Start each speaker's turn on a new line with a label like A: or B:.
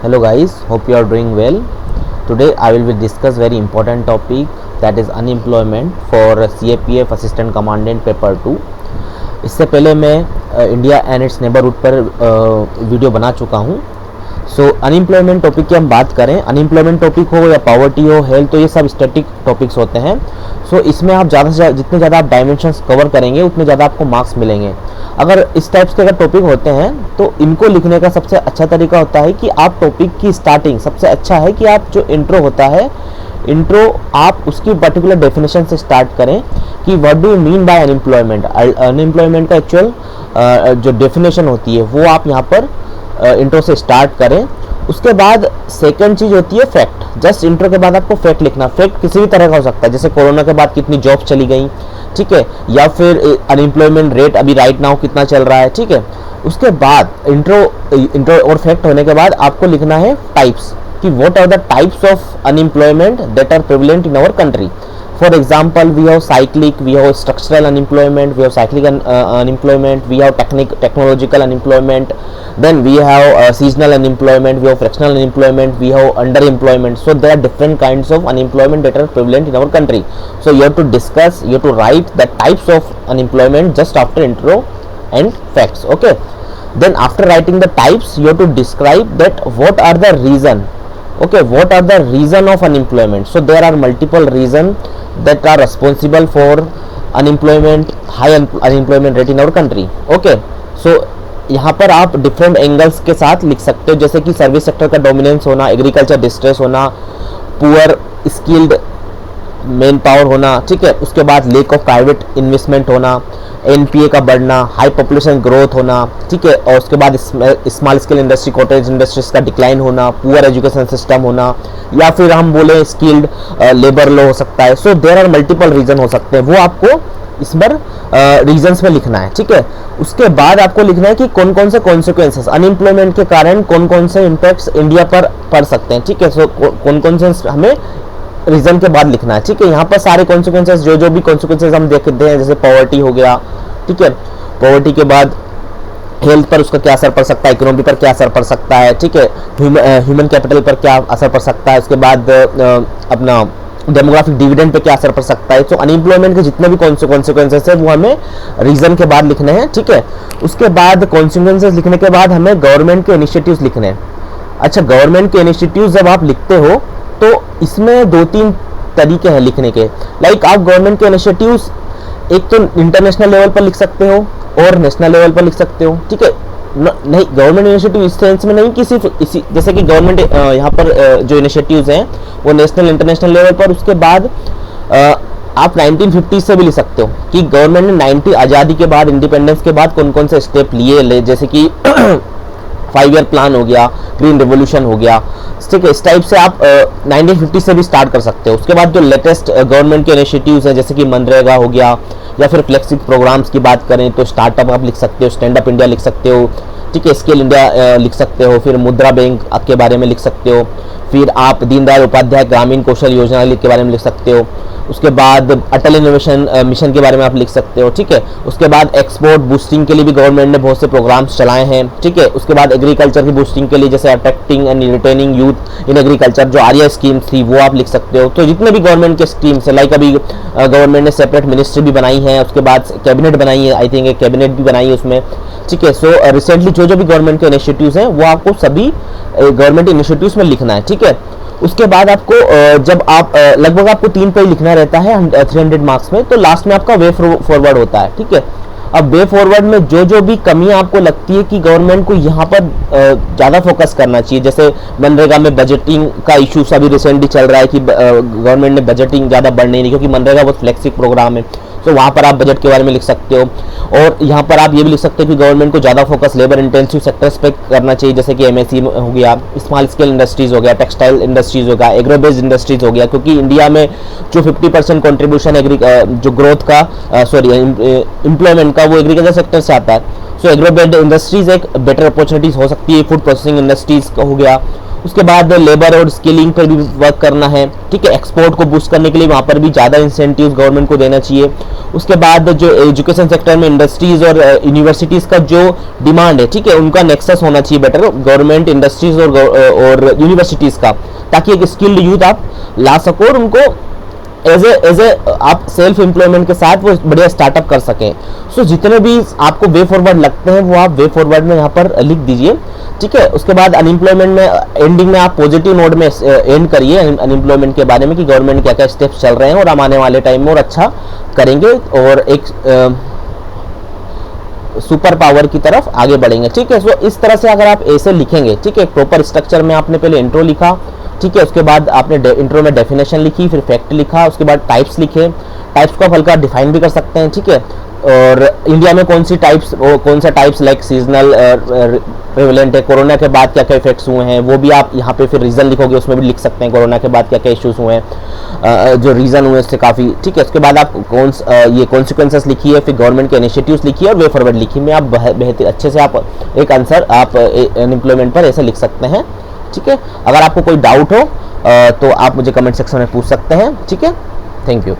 A: Hello guys, hope you are doing well. Today I will discuss very important topic, that is unemployment for CAPF Assistant Commandant Paper 2. इससे पहले मैं India and it's neighbourhood पर video बना चुका हूँ. सो unemployment topic की हम बात करें, अनएम्प्लॉयमेंट टॉपिक हो या पॉवर्टी हो, हेल्थ, तो ये सब स्टैटिक टॉपिक्स होते हैं. सो इसमें आप ज़्यादा से ज़्यादा जितने ज़्यादा आप डायमेंशंस कवर करेंगे उतने ज़्यादा आपको मार्क्स मिलेंगे. अगर इस टाइप्स के अगर टॉपिक होते हैं तो इनको लिखने का सबसे अच्छा तरीका होता है कि आप टॉपिक की स्टार्टिंग, सबसे अच्छा है कि आप जो इंट्रो होता है, इंट्रो आप उसकी पर्टिकुलर डेफिनेशन से स्टार्ट करें कि what do you mean by unemployment. Unemployment का एक्चुअल जो डेफिनेशन होती है वो आप यहाँ पर इंट्रो से स्टार्ट करें. उसके बाद सेकंड चीज़ होती है फैक्ट. जस्ट इंट्रो के बाद आपको फैक्ट लिखना. फैक्ट किसी भी तरह का हो सकता है, जैसे कोरोना के बाद कितनी जॉब चली गई, ठीक है, या फिर अनएम्प्लॉयमेंट रेट अभी राइट नाउ कितना चल रहा है, ठीक है. उसके बाद इंट्रो और फैक्ट होने के बाद आपको लिखना है टाइप्स, कि what are the types of unemployment that are prevalent in our country. For example, we have cyclic, we have structural unemployment, we have cyclic unemployment, we have technological unemployment, then we have seasonal unemployment, we have fractional unemployment, we have underemployment. So there are different kinds of unemployment that are prevalent in our country. So you have to discuss, you have to write the types of unemployment just after intro and facts. Okay. Then after writing the types, you have to describe that what are the reason. Okay, what are the reason of unemployment. So there are multiple reason that are responsible for unemployment, high unemployment rate in our country. Okay, so यहाँ पर आप different angles के साथ लिख सकते हो, जैसे कि सर्विस सेक्टर का डोमिनेंस होना, एग्रीकल्चर डिस्ट्रेस होना, पुअर स्किल्ड मेन पावर होना, ठीक है. उसके बाद लेक ऑफ प्राइवेट इन्वेस्टमेंट होना, एनपीए का बढ़ना, हाई पॉपुलेशन ग्रोथ होना, ठीक है. और उसके बाद small scale industry, cottage industries का डिक्लाइन होना, पुअर एजुकेशन सिस्टम होना, या फिर हम बोले स्किल्ड लेबर लो हो सकता है. So there are multiple reason हो सकते हैं, वो आपको इस बार रीजन्स में लिखना है, ठीक है. उसके बाद आपको लिखना है कि कौन कौन से कॉन्सिक्वेंसेस अनएम्प्लॉयमेंट के कारण कौन कौन से इम्पैक्ट्स इंडिया पर पड़ सकते हैं, ठीक है. सो कौन कौन से हमें रीजन के बाद लिखना है, ठीक है. यहाँ पर सारे कॉन्सिक्वेंसेस जो भी कॉन्सिक्वेंसेस हम देखते हैं, जैसे पॉवर्टी हो गया, ठीक है. पॉवर्टी के बाद हेल्थ पर उसका क्या असर पड़ सकता है, इकोनॉमी पर क्या असर पड़ सकता है, ठीक है, ह्यूमन कैपिटल पर क्या असर पड़ सकता है, उसके बाद अपना डेमोग्राफिक डिविडेंड पे क्या असर पड़ सकता है. तो अनएम्प्लॉयमेंट के जितने भी कॉन्सिक्वेंसेस है वो हमें रीजन के बाद लिखने हैं, ठीक है. उसके बाद कॉन्सिक्वेंसेस लिखने के बाद हमें गवर्नमेंट के इनिशिएटिव्स लिखने हैं. अच्छा, गवर्नमेंट के इनिशिएटिव्स जब आप लिखते हो तो इसमें दो तीन तरीके हैं लिखने के. लाइक आप गवर्नमेंट के इनिशिएटिव्स एक तो इंटरनेशनल लेवल पर लिख सकते हो और नेशनल लेवल पर लिख सकते हो, ठीक है. नहीं, गवर्नमेंट इनिशिएटिव इस सेंस में नहीं कि सिर्फ इसी, जैसे कि गवर्नमेंट यहाँ पर जो इनिशिएटिव्स हैं वो नेशनल इंटरनेशनल लेवल पर. उसके बाद आप 1950 से भी लिख सकते हो कि गवर्नमेंट ने 90 आज़ादी के बाद, इंडिपेंडेंस के बाद कौन कौन से स्टेप लिए, जैसे कि 5 ईयर प्लान हो गया, ग्रीन रेवोल्यूशन हो गया, ठीक है. इस टाइप से आप 1950 से भी स्टार्ट कर सकते हो. उसके बाद जो लेटेस्ट गवर्नमेंट के इनिशिएटिव्स हैं, जैसे कि मनरेगा हो गया, या फिर फ्लेक्सिबल प्रोग्राम्स की बात करें तो स्टार्टअप आप लिख सकते हो, स्टैंड अप इंडिया लिख सकते हो, ठीक है, स्किल इंडिया लिख सकते हो, फिर मुद्रा बैंक के बारे में लिख सकते हो, फिर आप दीनदयाल उपाध्याय ग्रामीण कौशल योजना के बारे में लिख सकते हो. उसके बाद अटल इनोवेशन मिशन के बारे में आप लिख सकते हो, ठीक है. उसके बाद एक्सपोर्ट बूस्टिंग के लिए भी गवर्नमेंट ने बहुत से प्रोग्राम्स चलाए हैं, ठीक है. उसके बाद एग्रीकल्चर की बूस्टिंग के लिए, जैसे attracting and retaining youth in agriculture, जो आर्या स्कीम थी वो आप लिख सकते हो. तो जितने भी गवर्नमेंट के स्कीम्स है, लाइक अभी गवर्नमेंट ने सेपरेट मिनिस्ट्री भी बनाई है, उसके बाद कैबिनेट बनाई है, आई थिंक एक कैबिनेट भी बनाई है उसमें, ठीक है. सो रिसेंटली जो भी गवर्नमेंट के इनिशिएटिव्स हैं वो आपको सभी गवर्नमेंट इनिशिएटिव्स में लिखना है, ठीक है. उसके बाद आपको जब आप लगभग आपको 3 पेज लिखना रहता है 300 मार्क्स में, तो लास्ट में आपका वे फॉरवर्ड होता है, ठीक है. अब वे फॉरवर्ड में जो भी कमियां आपको लगती है कि गवर्नमेंट को यहाँ पर ज़्यादा फोकस करना चाहिए, जैसे मनरेगा में बजटिंग का इशू अभी रिसेंटली चल रहा है कि गवर्नमेंट ने बजटिंग ज़्यादा बढ़ने नहीं, क्योंकि मनरेगा बहुत फ्लेक्सिबल प्रोग्राम है. तो वहाँ पर आप बजट के बारे में लिख सकते हो. और यहाँ पर आप ये भी लिख सकते हो कि गवर्नमेंट को ज़्यादा फोकस लेबर इंटेंसिव सेक्टर्स पे करना चाहिए, जैसे कि एमएसई हो गया, स्मॉल स्केल इंडस्ट्रीज हो गया, टेक्सटाइल इंडस्ट्रीज हो गया, एग्रो बेस्ड इंडस्ट्रीज हो गया, क्योंकि इंडिया में जो 50% कॉन्ट्रीब्यूशन जो ग्रोथ का एम्प्लॉयमेंट का वो एग्रीकल्चर सेक्टर से आता है. सो एग्रो इंडस्ट्रीज एक बेटर अपॉर्चुनिटीज हो सकती है, फूड प्रोसेसिंग इंडस्ट्रीज का हो गया। उसके बाद लेबर और स्किलिंग पर भी वर्क करना है, ठीक है। एक्सपोर्ट को बूस्ट करने के लिए वहाँ पर भी ज़्यादा इंसेंटिव्स गवर्नमेंट को देना चाहिए। उसके बाद जो एजुकेशन सेक्टर में इंडस्ट्रीज और यूनिवर्सिटीज़ का जो डिमांड है, ठीक है, उनका नेक्सस होना चाहिए बेटर, गवर्नमेंट इंडस्ट्रीज और यूनिवर्सिटीज़ का, ताकि एक स्किल्ड यूथ आप ला सको और उनको एज ए आप सेल्फ एम्प्लॉयमेंट के साथ वो बढ़िया स्टार्टअप कर सकें। सो जितने भी आपको वे फॉरवर्ड लगते हैं वो आप वे फॉरवर्ड में यहाँ पर लिख दीजिए, ठीक है। उसके बाद अनएम्प्लॉयमेंट में एंडिंग में आप पॉजिटिव नोट में एंड करिए अनएम्प्लॉयमेंट के बारे में कि गवर्नमेंट क्या क्या स्टेप्स चल रहे हैं और हम आने वाले टाइम में और अच्छा करेंगे और एक सुपर पावर की तरफ आगे बढ़ेंगे, ठीक है। सो इस तरह से अगर आप ऐसे लिखेंगे, ठीक है, प्रॉपर स्ट्रक्चर में आपने पहले इंट्रो लिखा, ठीक है, उसके बाद आपने इंट्रो में डेफिनेशन लिखी, फिर फैक्ट लिखा, उसके बाद टाइप्स लिखे, टाइप्स को आप हल्का डिफाइन भी कर सकते हैं, ठीक है। और इंडिया में कौन सी टाइप्स, कौन सा टाइप्स लाइक सीजनल प्रेवलेंट है, कोरोना के बाद क्या क्या इफेक्ट्स हुए हैं वो भी आप यहाँ पे फिर रीज़न लिखोगे, उसमें भी लिख सकते हैं कोरोना के बाद क्या क्या इश्यूज हुए हैं, जो रीज़न हुए उससे काफ़ी, ठीक है। उसके बाद आप ये कॉन्सिक्वेंसेस लिखिए, फिर गवर्नमेंट के इनिशिएटिव्स लिखिए और वे फॉरवर्ड लिखिए में आप बेहतर अच्छे से आप एक आंसर आप अनएम्प्लॉयमेंट पर ऐसे लिख सकते हैं, ठीक है। अगर आपको कोई डाउट हो तो आप मुझे कमेंट सेक्शन में पूछ सकते हैं, ठीक है। Thank you.